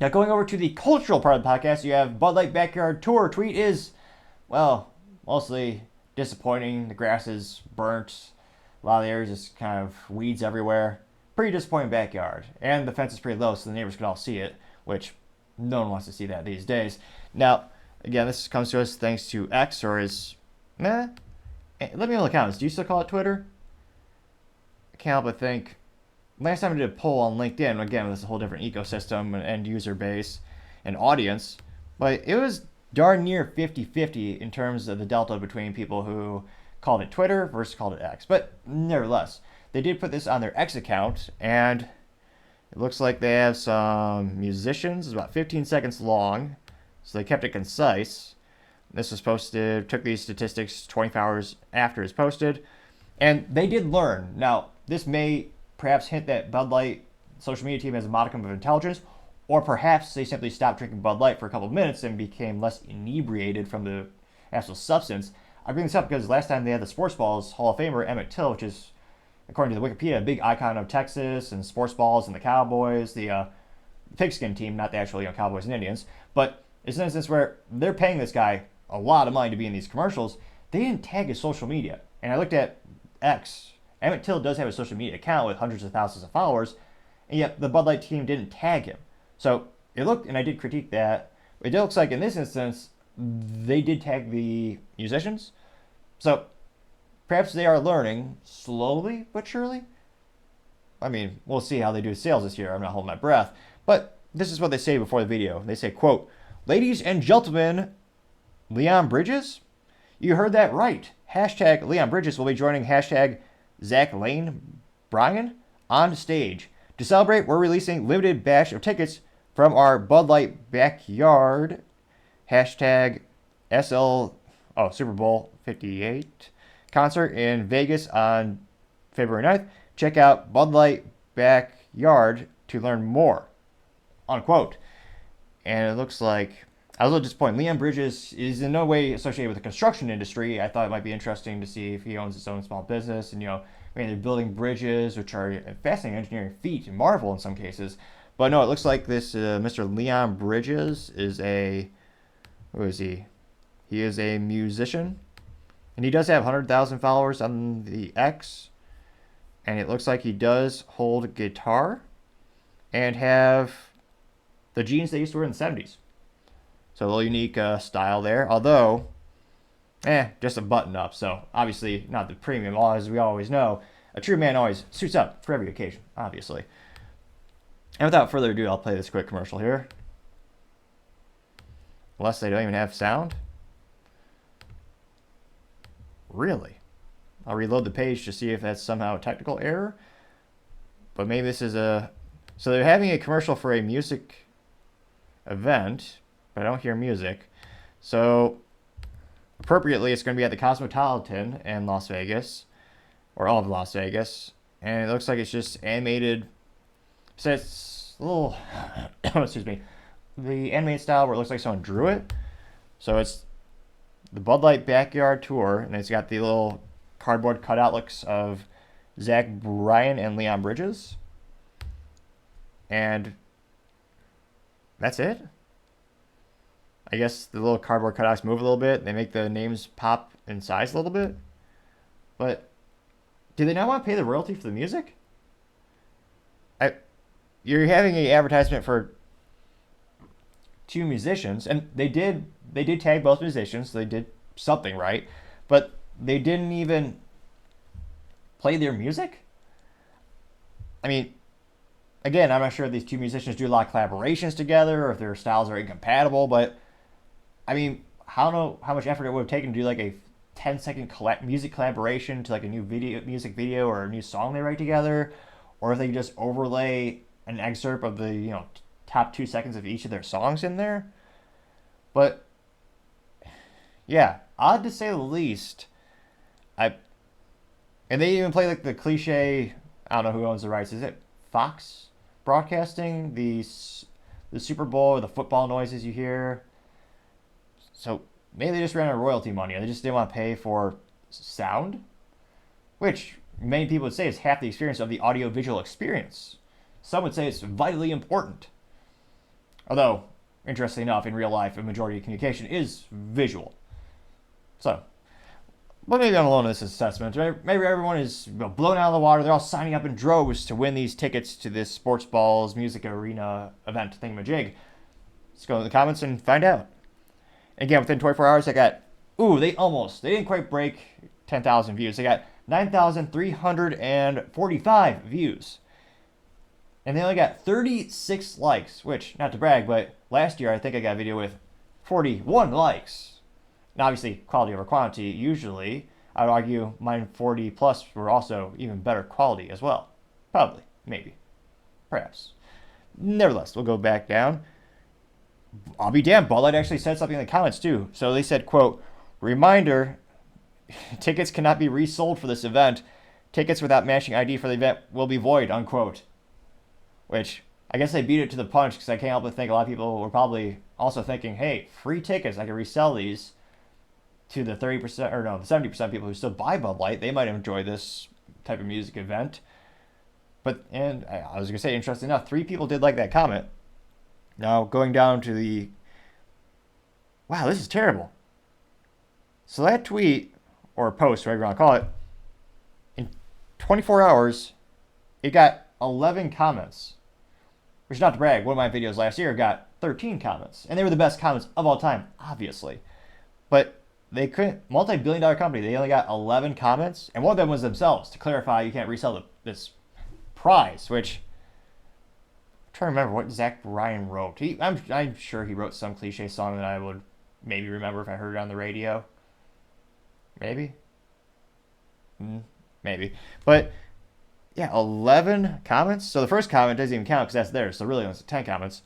Now, going over to the cultural part of the podcast, you have Bud Light Backyard Tour. Tweet is, well, mostly disappointing. The grass is burnt. A lot of the areas just kind of weeds everywhere. Pretty disappointing backyard. And the fence is pretty low, so the neighbors can all see it, which no one wants to see that these days. Now, again, this comes to us thanks to X, or is, let me know in the comments. Do you still call it Twitter? I can't help but think. Last time I did a poll on LinkedIn, again, this is a whole different ecosystem and end user base and audience, but it was darn near 50-50 in terms of the delta between people who called it Twitter versus called it X. But nevertheless, they did put this on their X account, and it looks like they have some musicians. It's about 15 seconds long, so they kept it concise. This was posted, took these statistics 24 hours after it's posted, and they did learn. Now, this may perhaps hint that Bud Light social media team has a modicum of intelligence, or perhaps they simply stopped drinking Bud Light for a couple of minutes and became less inebriated from the actual substance. I bring this up because last time they had the Sports Balls Hall of Famer Emmett Till, which is, according to the Wikipedia, a big icon of Texas and sports balls and the Cowboys, the pigskin team, not the actual Cowboys and Indians. But it's an instance where they're paying this guy a lot of money to be in these commercials. They didn't tag his social media. And I looked at X. Emmett Till does have a social media account with hundreds of thousands of followers, and yet the Bud Light team didn't tag him. So it looked, and I did critique that, it looks like in this instance, they did tag the musicians. So perhaps they are learning slowly but surely. I mean, we'll see how they do sales this year. I'm not holding my breath. But this is what they say before the video. They say, quote, "Ladies and gentlemen, Leon Bridges? You heard that right. Hashtag Leon Bridges will be joining hashtag Zach Lane Brian on stage. To celebrate, we're releasing limited batch of tickets from our Bud Light Backyard hashtag Super Bowl 58 concert in Vegas on February 9th. Check out Bud Light Backyard to learn more." Unquote. And it looks like, I was a little disappointed. Leon Bridges is in no way associated with the construction industry. I thought it might be interesting to see if he owns his own small business and, they're building bridges, which are a fascinating engineering feat and marvel in some cases. But no, it looks like this Mr. Leon Bridges is who is he? He is a musician, and he does have 100,000 followers on the X, and it looks like he does hold a guitar and have the jeans they used to wear in the 70s. So a little unique style there, although, just a button up. So obviously not the premium, as we always know. A true man always suits up for every occasion, obviously. And without further ado, I'll play this quick commercial here. Unless they don't even have sound. Really? I'll reload the page to see if that's somehow a technical error. But maybe this is so they're having a commercial for a music event, but I don't hear music. So appropriately, it's going to be at the Cosmopolitan in Las Vegas, or all of Las Vegas, and it looks like it's just animated. So it's a little, excuse me, the animated style where it looks like someone drew it. So it's the Bud Light Backyard Tour, and it's got the little cardboard cutout looks of Zach Bryan and Leon Bridges, and that's it. I guess the little cardboard cutouts move a little bit. They make the names pop in size a little bit. But do they not want to pay the royalty for the music? You're having an advertisement for two musicians, and they did tag both musicians, so they did something right, but they didn't even play their music? I mean, again, I'm not sure if these two musicians do a lot of collaborations together or if their styles are incompatible, but I mean, I don't know how much effort it would have taken to do like a 10-second music collaboration to like a new music video or a new song they write together, or if they just overlay an excerpt of the top 2 seconds of each of their songs in there. But yeah, odd to say the least. And they even play like the cliche. I don't know who owns the rights. Is it Fox Broadcasting? The Super Bowl or the football noises you hear. So maybe they just ran out of royalty money, or they just didn't want to pay for sound, which many people would say is half the experience of the audio-visual experience. Some would say it's vitally important. Although, interestingly enough, in real life, a majority of communication is visual. So, but maybe I'm alone in this assessment. Maybe everyone is blown out of the water. They're all signing up in droves to win these tickets to this sports balls music arena event thingamajig. Let's go in the comments and find out. Again, within 24 hours, I got, they didn't quite break 10,000 views. They got 9,345 views. And they only got 36 likes, which, not to brag, but last year I think I got a video with 41 likes. Now, obviously, quality over quantity, usually, I would argue mine 40 plus were also even better quality as well. Probably, maybe, perhaps. Nevertheless, we'll go back down. I'll be damned, Bud Light actually said something in the comments too. So they said, quote, reminder, tickets cannot be resold for this event. Tickets without matching ID for the event will be void, unquote. Which, I guess they beat it to the punch because I can't help but think a lot of people were probably also thinking, hey, free tickets, I can resell these to the 30% or no, the 70% of people who still buy Bud Light. They might enjoy this type of music event. And I was going to say, interesting enough, 3 people did like that comment. Now, going down to the... Wow, this is terrible. So that tweet, or post, whatever you want to call it, in 24 hours, it got 11 comments. Which, not to brag, one of my videos last year got 13 comments. And they were the best comments of all time, obviously. But they couldn't... Multi-billion-dollar company, they only got 11 comments. And one of them was themselves, to clarify you can't resell this prize, which... I'm trying to remember what Zach Bryan wrote. I'm sure he wrote some cliche song that I would maybe remember if I heard it on the radio. Maybe. Maybe. But, yeah, 11 comments. So the first comment doesn't even count because that's theirs. So really, it's 10 comments.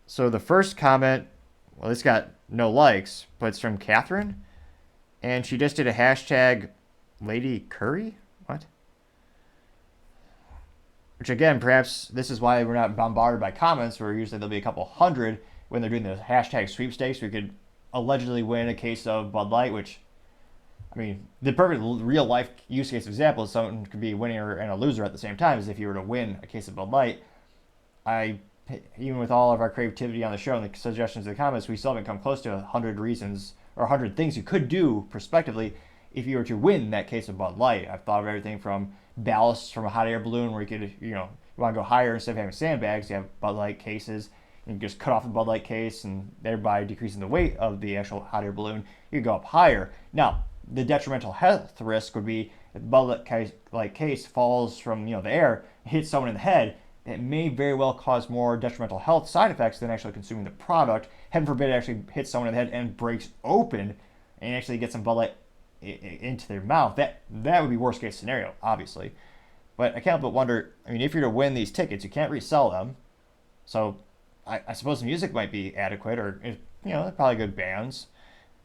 So the first comment, well, it's got no likes, but it's from Catherine. And she just did a hashtag Lady Curry? What? Which, again, perhaps this is why we're not bombarded by comments, where usually there'll be a couple hundred when they're doing the hashtag sweepstakes. We could allegedly win a case of Bud Light, which, I mean, the perfect real-life use case example is someone could be a winner and a loser at the same time, as if you were to win a case of Bud Light. Even with all of our creativity on the show and the suggestions in the comments, we still haven't come close to 100 reasons or 100 things you could do prospectively if you were to win that case of Bud Light. I've thought of everything from ballast from a hot air balloon where you could, you want to go higher instead of having sandbags, you have Bud Light cases, and you just cut off the Bud Light case and thereby decreasing the weight of the actual hot air balloon. You could go up higher. Now, the detrimental health risk would be if the Bud Light case falls from, the air, hits someone in the head, it may very well cause more detrimental health side effects than actually consuming the product. Heaven forbid it actually hits someone in the head and breaks open and actually gets some Bud Light into their mouth. That would be worst case scenario, obviously. But I can't help but wonder, if you're to win these tickets, you can't resell them. So I suppose the music might be adequate, or, they're probably good bands.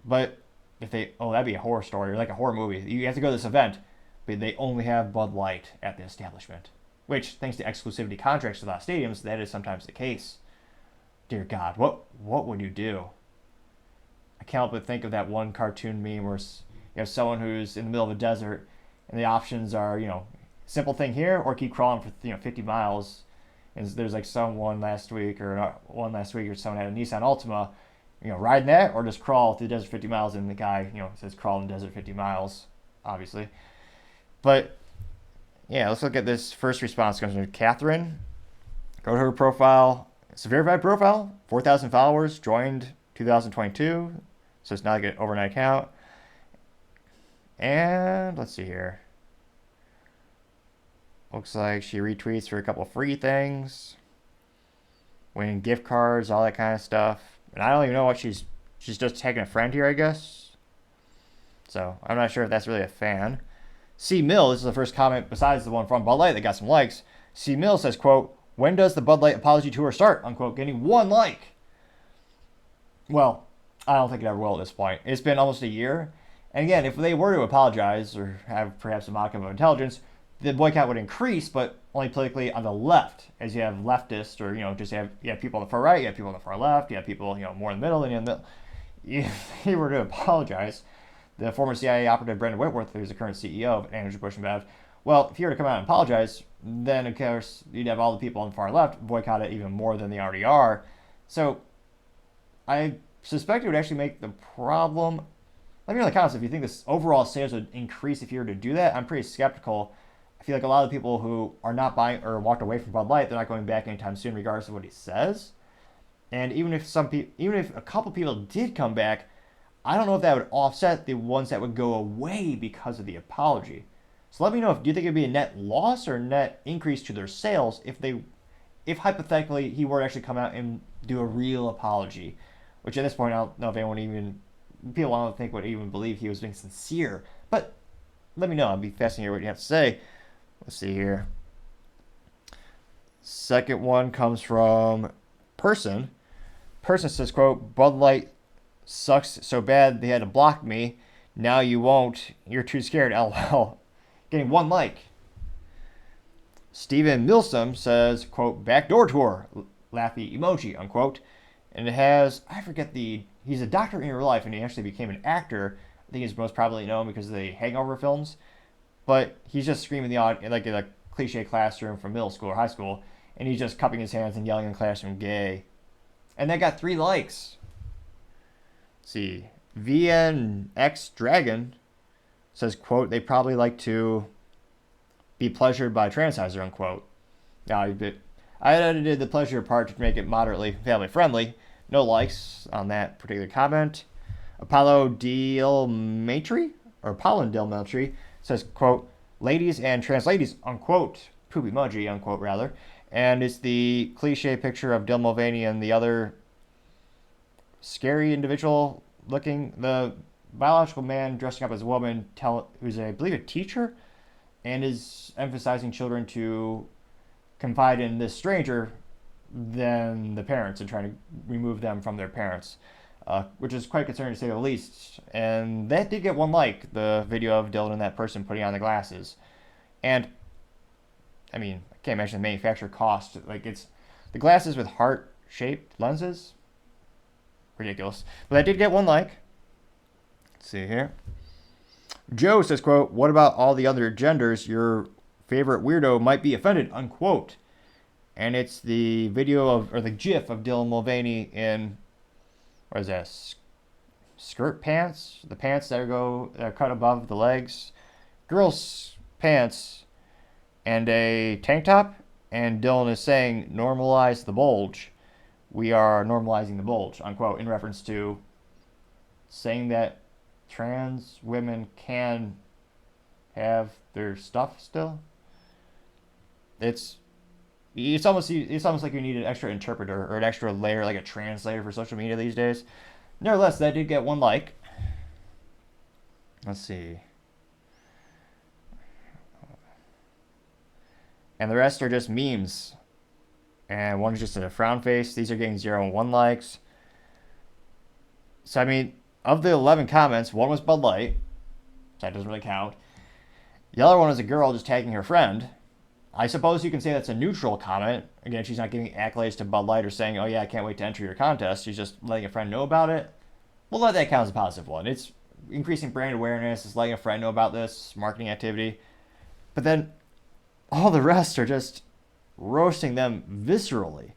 But if that'd be a horror story, or like a horror movie. You have to go to this event, but they only have Bud Light at the establishment. Which, thanks to exclusivity contracts with a lot of stadiums, that is sometimes the case. Dear God, what would you do? I can't help but think of that one cartoon meme where you have someone who's in the middle of a desert, and the options are, simple thing here, or keep crawling for 50 miles. And there's like one last week, or someone had a Nissan Altima, riding that, or just crawl through the desert 50 miles. And the guy, says crawl in the desert 50 miles, obviously. But yeah, let's look at this first response. Comes from Catherine. Go to her profile. It's a verified profile. 4,000 followers. Joined 2022. So it's not like an overnight account. And let's see here. Looks like she retweets for a couple free things. Winning gift cards, all that kind of stuff. And I don't even know what she's just tagging a friend here, I guess. So I'm not sure if that's really a fan. C. Mill, this is the first comment besides the one from Bud Light that got some likes. C. Mill says, quote, when does the Bud Light apology tour start? Unquote, getting 1 like. Well, I don't think it ever will at this point. It's been almost a year. And again, if they were to apologize or have perhaps a modicum of intelligence, the boycott would increase, but only politically on the left, as you have leftists, or, just you have people on the far right, you have people on the far left, you have people, more in the middle, and in the middle. If he were to apologize, the former CIA operative Brendan Whitworth, who's the current CEO of Anheuser-Busch InBev, Well, if he were to come out and apologize, then of course you'd have all the people on the far left boycott it even more than they already are. So I suspect it would actually make the problem. Let me know in the comments if you think this overall sales would increase if you were to do that. I'm pretty skeptical. I feel like a lot of the people who are not buying or walked away from Bud Light, they're not going back anytime soon, regardless of what he says. And even if a couple people did come back, I don't know if that would offset the ones that would go away because of the apology. So let me know, do you think it'd be a net loss or a net increase to their sales if hypothetically he were to actually come out and do a real apology, which at this point I don't know if people I don't think would even believe he was being sincere. But let me know. I'd be fascinated to hear what you have to say. Let's see here. Second one comes from Person. Person says, quote, Bud Light sucks so bad they had to block me. Now you won't. You're too scared. LOL. Getting 1 like. Steven Milsom says, quote, backdoor tour. Laughy emoji, unquote. And it has, he's a doctor in real life and he actually became an actor. I think he's most probably known because of the Hangover films. But he's just screaming the audience, like in a cliche classroom from middle school or high school. And he's just cupping his hands and yelling in the classroom, gay. And that got 3 likes. Let's see. VNX Dragon says, quote, they probably like to be pleasured by transizer, unquote. Now, I edited the pleasure part to make it moderately family friendly. No likes on that particular comment. Apollo Delmatry says, quote, ladies and trans ladies, unquote, poop emoji, unquote, rather. And it's the cliche picture of Dylan Mulvaney and the other scary individual looking, the biological man dressing up as a woman, who's, I believe, a teacher, and is emphasizing children to confide in this stranger than the parents and trying to remove them from their parents, which is quite concerning to say the least. And that did get 1 like, the video of Dylan and that person putting on the glasses. And, I mean, I can't imagine the manufacturer cost. Like, it's the glasses with heart-shaped lenses. Ridiculous. But that did get 1 like. Let's see here. Joe says, quote, what about all the other genders? Your favorite weirdo might be offended, unquote. And it's the video or the gif of Dylan Mulvaney in, what is that, skirt pants? The pants that are cut above the legs. Girls' pants and a tank top. And Dylan is saying, normalize the bulge. We are normalizing the bulge, unquote, in reference to saying that trans women can have their stuff still. It's almost like you need an extra interpreter or an extra layer, like a translator for social media these days. Nevertheless, that did get 1 like. Let's see. And the rest are just memes. And one's just a frown face. These are getting 0 and 1 likes. So, I mean, of the 11 comments, 1 was Bud Light. So that doesn't really count. The other one is a girl just tagging her friend. I suppose you can say that's a neutral comment. Again, she's not giving accolades to Bud Light or saying, oh yeah, I can't wait to enter your contest. She's just letting a friend know about it. We'll let that count as a positive one. It's increasing brand awareness. It's letting a friend know about this marketing activity. But then all the rest are just roasting them viscerally. I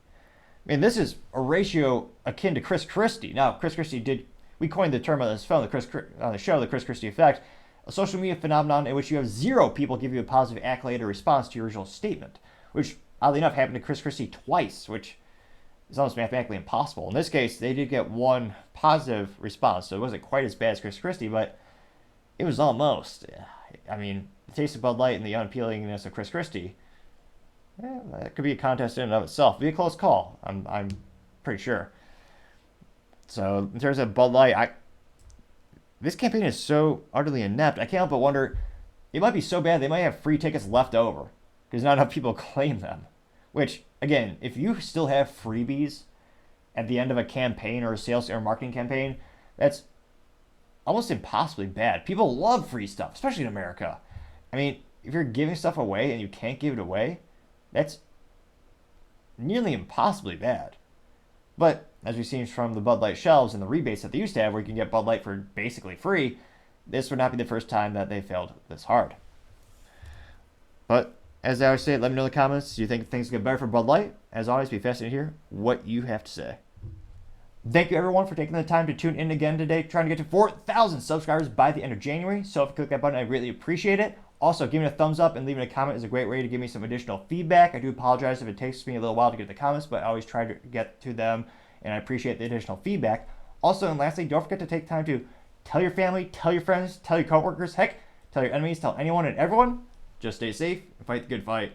mean, this is a ratio akin to Chris Christie. Now, Chris Christie we coined the term on this film, on the show, the Chris Christie effect, a social media phenomenon in which you have 0 people give you a positive accolade or response to your original statement, which, oddly enough, happened to Chris Christie twice, which is almost mathematically impossible. In this case, they did get 1 positive response, so it wasn't quite as bad as Chris Christie, but it was almost. I mean, the taste of Bud Light and the unappealingness of Chris Christie, that could be a contest in and of itself. Be a close call, I'm pretty sure. So, in terms of Bud Light, this campaign is so utterly inept. I can't help but wonder, it might be so bad they might have free tickets left over because not enough people claim them. Which, again, if you still have freebies at the end of a campaign or a sales or marketing campaign, that's almost impossibly bad. People love free stuff, especially in America. I mean, if you're giving stuff away and you can't give it away, that's nearly impossibly bad. But as we've seen from the Bud Light shelves and the rebates that they used to have where you can get Bud Light for basically free, this would not be the first time that they failed this hard. But as I always say, let me know in the comments. Do you think things get better for Bud Light? As always, be fascinated to hear what you have to say. Thank you everyone for taking the time to tune in again today, trying to get to 4,000 subscribers by the end of January. So if you click that button, I really appreciate it. Also, giving a thumbs up and leaving a comment is a great way to give me some additional feedback. I do apologize if it takes me a little while to get the comments, but I always try to get to them, and I appreciate the additional feedback. Also, and lastly, don't forget to take time to tell your family, tell your friends, tell your coworkers, heck, tell your enemies, tell anyone and everyone. Just stay safe and fight the good fight.